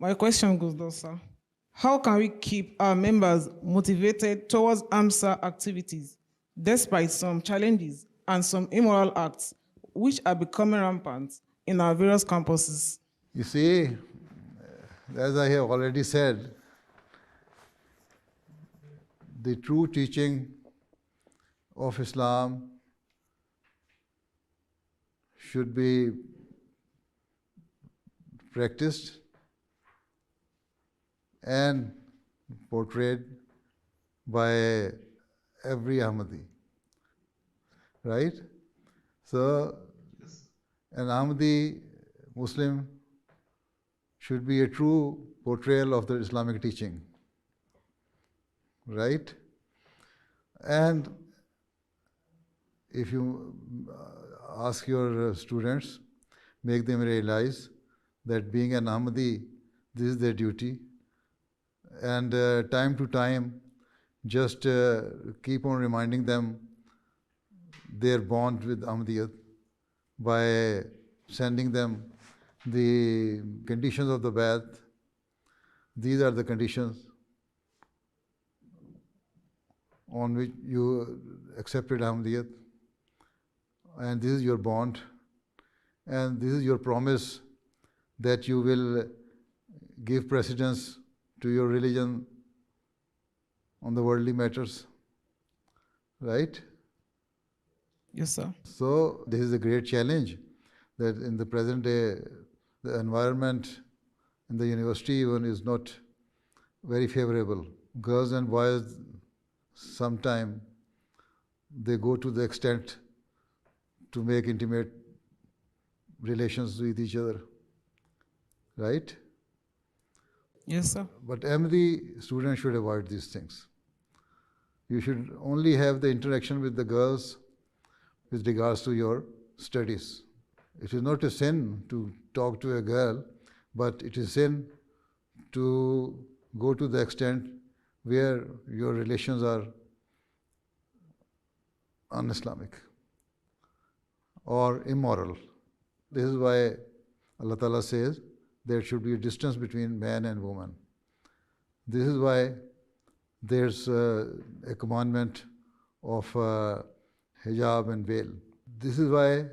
My question goes thus, sir. How can we keep our members motivated towards AMSA activities despite some challenges and some immoral acts which are becoming rampant in our various campuses? You see, as I have already said, the true teaching of Islam should be practiced and portrayed by every Ahmadi, right? So, an Ahmadi Muslim should be a true portrayal of the Islamic teaching, right? And if you ask your students, make them realize that being an Ahmadi, this is their duty. And time to time, just keep on reminding them their bond with Ahmadiyyat by sending them the conditions of the Bai'at. These are the conditions on which you accepted Ahmadiyyat, and this is your bond, and this is your promise that you will give precedence to your religion on the worldly matters, right? Yes, sir. So this is a great challenge that in the present day, the environment in the university even is not very favorable. Girls and boys, sometimes they go to the extent to make intimate relations with each other, right? Yes, sir. But every student should avoid these things. You should only have the interaction with the girls with regards to your studies. It is not a sin to talk to a girl, but it is sin to go to the extent where your relations are un-Islamic or immoral. This is why Allah Ta'ala says there should be a distance between man and woman. This is why there's a commandment of hijab and veil. This is why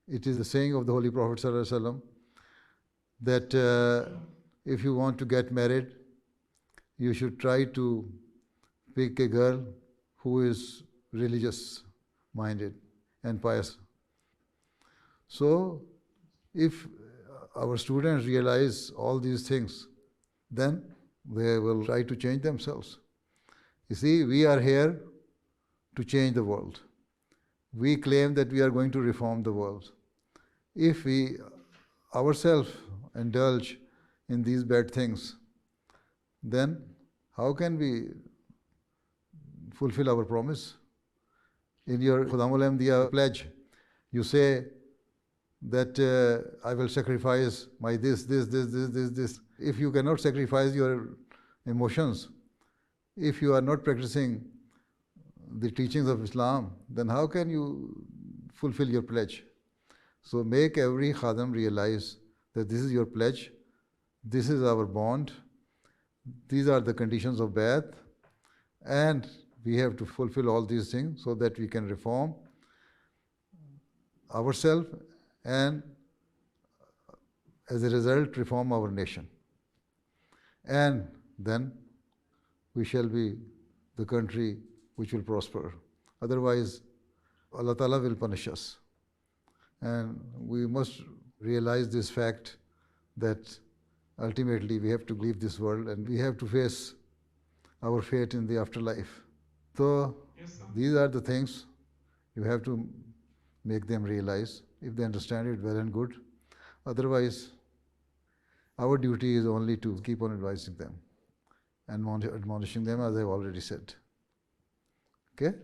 it is the saying of the Holy Prophet ﷺ that if you want to get married, you should try to pick a girl who is religious minded and pious. So, if our students realize all these things, then they will try to change themselves. You see, we are here to change the world. We claim that we are going to reform the world. If we ourselves indulge in these bad things, then how can we fulfill our promise? In your Khuddam Ahmadiyya pledge, you say that I will sacrifice my this. If you cannot sacrifice your emotions, if you are not practicing the teachings of Islam, then how can you fulfill your pledge? So make every Khadim realize that this is your pledge, this is our bond, these are the conditions of Bai'at, and we have to fulfill all these things so that we can reform ourselves and as a result reform our nation. And then we shall be the country which will prosper. Otherwise, Allah Ta'ala will punish us. And we must realize this fact that ultimately we have to leave this world and we have to face our fate in the afterlife. So these are the things you have to make them realize. If they understand it, well and good. Otherwise, our duty is only to keep on advising them and admonishing them, as I've already said. Okay?